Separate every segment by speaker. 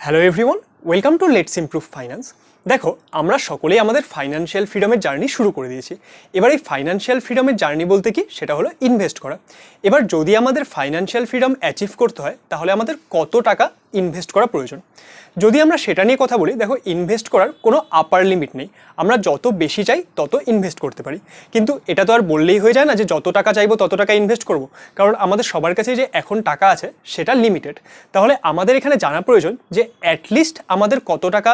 Speaker 1: Hello everyone, welcome to let's improve finance. দেখো, আমরা সকলেই আমাদের ফাইন্যান্সিয়াল ফ্রিডমের জার্নি শুরু করে দিয়েছি। এবার এই ফাইন্যান্সিয়াল ফ্রিডমের জার্নি বলতে কি, সেটা হলো ইনভেস্ট করা। এবার যদি আমাদের ফাইন্যান্সিয়াল ফ্রিডম অ্যাচিভ করতে হয়, তাহলে আমাদের কত টাকা ইনভেস্ট করা প্রয়োজন। যদি আমরা সেটা নিয়ে কথা বলি, দেখো, ইনভেস্ট করার কোনো আপার লিমিট নেই। আমরা যত বেশি চাই তত ইনভেস্ট করতে পারি, কিন্তু এটা তো আর বললেই হয়ে যায় না যে যত টাকা চাইবো তত টাকা ইনভেস্ট করব, কারণ আমাদের সবার কাছে যে এখন টাকা আছে সেটা লিমিটেড। তাহলে আমাদের এখানে জানা প্রয়োজন যে অ্যাটলিস্ট আমাদের কত টাকা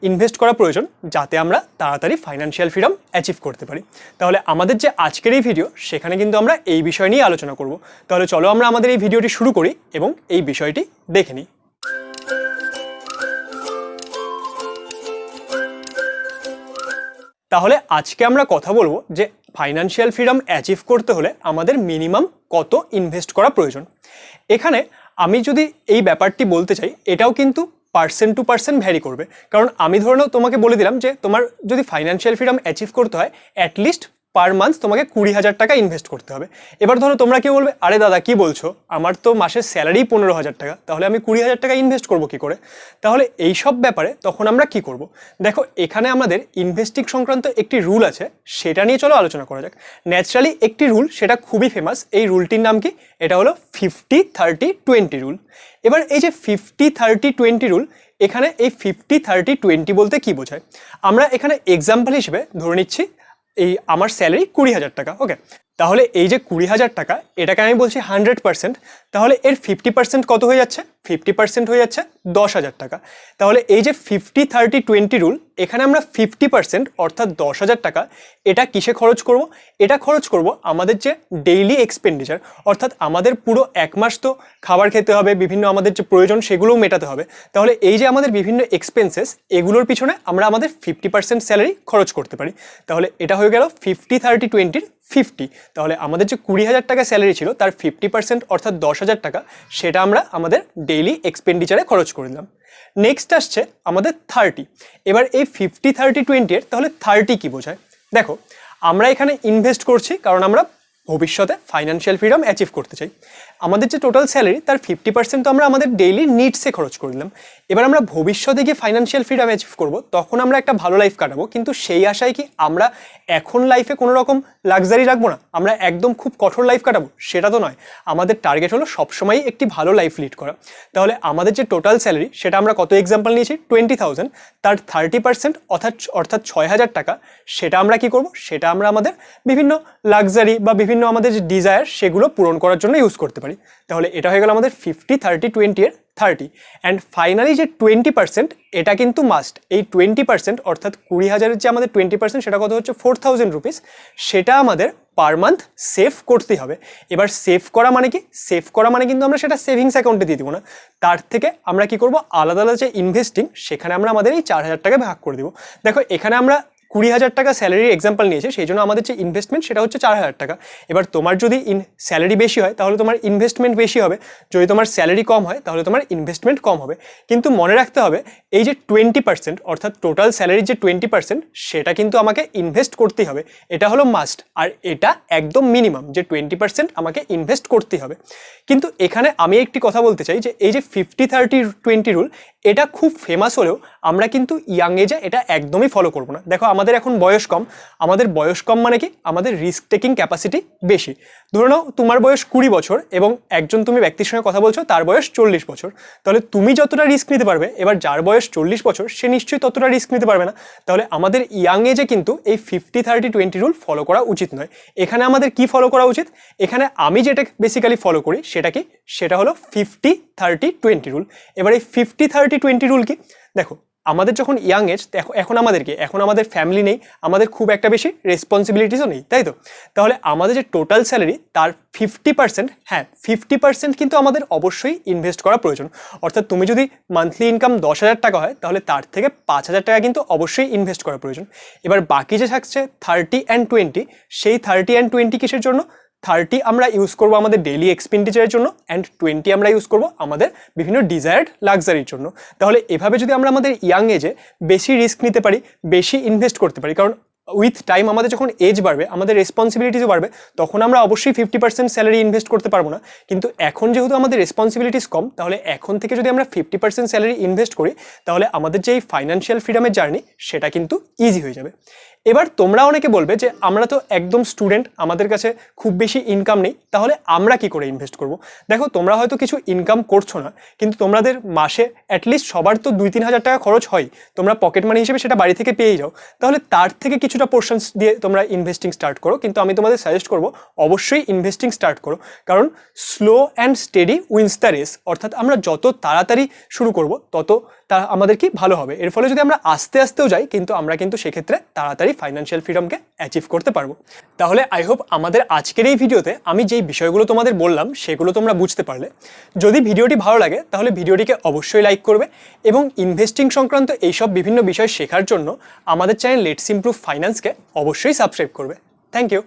Speaker 1: ইনভেস্ট করা প্রয়োজন, যাতে আমরা তাড়াতাড়ি ফাইন্যান্সিয়াল ফ্রিডম অ্যাচিভ করতে পারি। তাহলে আমাদের যে আজকের এই ভিডিও, সেখানে কিন্তু আমরা এই বিষয় নিয়ে আলোচনা করব। তাহলে চলো আমরা আমাদের এই ভিডিওটি শুরু করি এবং এই বিষয়টি দেখে নিই। তাহলে আজকে আমরা কথা বলবো যে ফাইন্যান্সিয়াল ফ্রিডম অ্যাচিভ করতে হলে আমাদের মিনিমাম কত ইনভেস্ট করা প্রয়োজন। এখানে আমি যদি এই ব্যাপারটি বলতে চাই, এটাও কিন্তু পার্সেন্ট টু পার্সেন্ট ভ্যারি করবে। কারণ আমি ধরে নাও তোমাকে বলে দিলাম যে তোমার যদি ফাইন্যান্সিয়াল ফ্রিডম অ্যাচিভ করতে হয়, অ্যাটলিস্ট পার মান্থ তোমাকে 20,000 টাকা ইনভেস্ট করতে হবে। এবার ধরো তোমরা কি বলবে, আরে দাদা কি বলছো, আমার তো মাসের স্যালারি 15,000 টাকা, তাহলে আমি 20,000 টাকা ইনভেস্ট করবো কি করে? তাহলে এই সব ব্যাপারে তখন আমরা কি করব? দেখো, এখানে আমাদের ইনভেস্টিং সংক্রান্ত একটি রুল আছে, সেটা নিয়ে চলো আলোচনা করা যাক। ন্যাচারালি একটি রুল, সেটা খুবই ফেমাস। এই রুলটির নাম কি? এটা হলো 50-30-20 রুল। এবার এই যে 50-30-20 রুল, এখানে এই 50-30-20 বলতে কি বোঝায়? আমরা এখানে এক্সাম্পল হিসেবে ধরে নিচ্ছি এই আমার স্যালারি 20,000 টাকা। ওকে, তাহলে এই যে 20,000 টাকা, এটাকে আমি বলছি 100%, তাহলে এর 50% কত হয়ে যাচ্ছে? 50% হয়ে যাচ্ছে 10,000 টাকা। তাহলে এই যে 50-30-20 রুল, এখানে আমরা 50% অর্থাৎ 10,000 টাকা এটা কিসে খরচ করব? এটা খরচ করব আমাদের যে ডেইলি এক্সপেন্ডিচার, অর্থাৎ আমাদের পুরো এক মাস তো খাবার খেতে হবে, বিভিন্ন আমাদের যে প্রয়োজন সেগুলোও মেটাতে হবে। তাহলে এই যে আমাদের বিভিন্ন এক্সপেন্সেস, এগুলোর পিছনে আমরা আমাদের 50% স্যালারি খরচ করতে পারি। তাহলে এটা হয়ে গেল 50-30-20-র 50। তাহলে আমাদের যে 20,000 টাকা স্যালারি ছিল, তার 50% অর্থাৎ 10,000 টাকা, সেটা আমরা আমাদের ডেইলি এক্সপেন্ডিচারে খরচ করে দিলাম। নেক্সট আসছে আমাদের 30। এবার এই 50-30-20 এর তাহলে 30 কি বোঝায়? দেখো, আমরা এখানে ইনভেস্ট করছি কারণ আমরা ভবিষ্যতে ফাইন্যান্সিয়াল ফ্রিডম অ্যাচিভ করতে চাই। আমাদের যে টোটাল স্যালারি, তার 50% তো আমরা আমাদের ডেইলি নিডসে খরচ করে দিলাম। এবার আমরা ভবিষ্যতে গিয়ে ফাইন্যান্সিয়াল ফ্রিডম অ্যাচিভ করব, তখন আমরা একটা ভালো লাইফ কাটাবো, কিন্তু সেই আশায় কি আমরা এখন লাইফে কোনো রকম লাক্সারি রাখবো না, আমরা একদম খুব কঠোর লাইফ কাটাবো? সেটা তো নয়। আমাদের টার্গেট হলো সবসময়ই একটি ভালো লাইফ লিড করা। তাহলে আমাদের যে টোটাল স্যালারি, সেটা আমরা কত এক্সাম্পল নিয়েছি? 20,000। তার 30% অর্থাৎ 6,000 টাকা, সেটা আমরা কি করব? সেটা আমরা আমাদের বিভিন্ন লাক্সারি বা বিভিন্ন আমাদের যে ডিজায়ার, সেগুলো পূরণ করার জন্য ইউজ করতে পারি। তাহলে এটা হয়ে গেল আমাদের 50-30-20 এর 30। অ্যান্ড ফাইনালি যে 20%, এটা কিন্তু মাস্ট। এই 20% অর্থাৎ 20,000-এর যে আমাদের 20%, সেটা কত হচ্ছে? 4,000 রুপিস। সেটা আমাদের পার মান্থ সেভ করতেই হবে। এবার সেভ করা মানে কি? সেভ করা মানে কিন্তু আমরা সেটা সেভিংস অ্যাকাউন্টে দিয়ে দিব না। তার থেকে আমরা কি করব? আলাদা আলাদা যে ইনভেস্টিং, সেখানে আমরা আমাদের এই 4,000 টাকা ভাগ করে দিব। দেখো, এখানে আমরা 20,000 টাকা স্যালারির এক্সাম্পল নিয়েছে, সেই জন্য আমাদের যে ইনভেস্টমেন্ট, সেটা হচ্ছে 4,000 টাকা। এবার তোমার যদি স্যালারি বেশি হয়, তাহলে তোমার ইনভেস্টমেন্ট বেশি হবে। যদি তোমার স্যালারি কম হয়, তাহলে তোমার ইনভেস্টমেন্ট কম হবে। কিন্তু মনে রাখতে হবে, এই যে 20% অর্থাৎ টোটাল স্যালারির যে 20%, সেটা কিন্তু আমাকে ইনভেস্ট করতেই হবে। এটা হলো মাস্ট, আর এটা একদম মিনিমাম যে 20% আমাকে ইনভেস্ট করতেই হবে। কিন্তু এখানে আমি একটি কথা বলতে চাই যে এই যে 50-30-20 রুল, এটা খুব ফেমাস হলেও আমরা কিন্তু ইয়াং এজে এটা একদমই ফলো করবো না। দেখো, আমাদের এখন বয়স কম। আমাদের বয়স কম মানে কি? আমাদের রিস্ক টেকিং ক্যাপাসিটি বেশি। ধরে নাও তোমার বয়স 20 বছর এবং একজন তুমি ব্যক্তির সঙ্গে কথা বলছো, তার বয়স 40 বছর। তাহলে তুমি যতটা রিস্ক নিতে পারবে, এবার যার বয়স 40 বছর, সে নিশ্চয়ই ততটা রিস্ক নিতে পারবে না। তাহলে আমাদের ইয়াং এজে কিন্তু এই 50-30-20 রুল ফলো করা উচিত নয়। এখানে আমাদের কি ফলো করা উচিত? এখানে আমি যেটা বেসিক্যালি ফলো করি, সেটা কি? সেটা হলো 50-30-20 রুল। এবার এই 50-30-20 রুল কি? দেখো, আমাদের যখন ইয়াং এজ, এখন আমাদেরকে, এখন আমাদের ফ্যামিলি নেই, আমাদের খুব একটা বেশি রেসপন্সিবিলিটিসও নেই, তাই তো? তাহলে আমাদের যে টোটাল স্যালারি, তার 50%, হ্যাঁ 50% কিন্তু আমাদের অবশ্যই ইনভেস্ট করা প্রয়োজন। অর্থাৎ তুমি যদি মান্থলি ইনকাম 10,000 টাকা হয়, তাহলে তার থেকে 5,000 টাকা কিন্তু অবশ্যই ইনভেস্ট করা প্রয়োজন। এবার বাকি যে থাকছে 30 and 20, সেই 30 and 20 কিসের জন্য? 30 আমরা ইউজ করব আমাদের ডেইলি এক্সপেন্ডিচারের জন্য, অ্যান্ড 20 আমরা ইউজ করব আমাদের বিভিন্ন ডিজায়ার্ড লাক্সারির জন্য। তাহলে এভাবে যদি আমরা আমাদের ইয়াং এজে বেশি রিস্ক নিতে পারি, বেশি ইনভেস্ট করতে পারি, কারণ উইথ টাইম আমাদের যখন এজ বাড়বে, আমাদের রেসপন্সিবিলিটিসও বাড়বে, তখন আমরা অবশ্যই 50% স্যালারি ইনভেস্ট করতে পারবো না। কিন্তু এখন যেহেতু আমাদের রেসপন্সিবিলিটিস কম, তাহলে এখন থেকে যদি আমরা 50% স্যালারি ইনভেস্ট করি, তাহলে আমাদের যে এই ফাইন্যান্সিয়াল ফ্রিডমের জার্নি সেটা কিন্তু ইজি হয়ে যাবে। এবার তোমরা অনেকে বলবে যে আমরা তো একদম স্টুডেন্ট, আমাদের কাছে খুব বেশি ইনকাম নেই, তাহলে আমরা কি করে ইনভেস্ট করব? দেখো, তোমরা হয়তো কিছু ইনকাম করছো না, কিন্তু তোমাদের মাসে অ্যাটলিস্ট সবার তো 2-3 হাজার টাকা খরচ হয়, তোমরা পকেট মানি হিসেবে সেটা বাড়ি থেকে পেয়েই যাও। তাহলে তার থেকে কিছুটা পোর্শনস দিয়ে তোমরা ইনভেস্টিং স্টার্ট করো। কিন্তু আমি তোমাদের সাজেস্ট করবো অবশ্যই ইনভেস্টিং স্টার্ট করো, কারণ slow and steady wins the race. অর্থাৎ আমরা যত তাড়াতাড়ি শুরু করব তত তা আমাদের কি ভালো হবে। এর ফলে যদি আমরা আস্তে আস্তেও যাই, কিন্তু আমরা কিন্তু সেক্ষেত্রে তাড়াতাড়ি ফাইন্যান্সিয়াল ফ্রিডমকে অ্যাচিভ করতে পারবো। তাহলে আই হোপ আমাদের আজকের এই ভিডিওতে আমি যেই বিষয়গুলো তোমাদের বললাম সেগুলো তোমরা বুঝতে পারলে। যদি ভিডিওটি ভালো লাগে তাহলে ভিডিওটিকে অবশ্যই লাইক করবে, এবং ইনভেস্টিং সংক্রান্ত এইসব বিভিন্ন বিষয় শেখার জন্য আমাদের চ্যানেল লেটস ইমপ্রুভ ফাইন্যান্সকে অবশ্যই সাবস্ক্রাইব করবে। Thank you.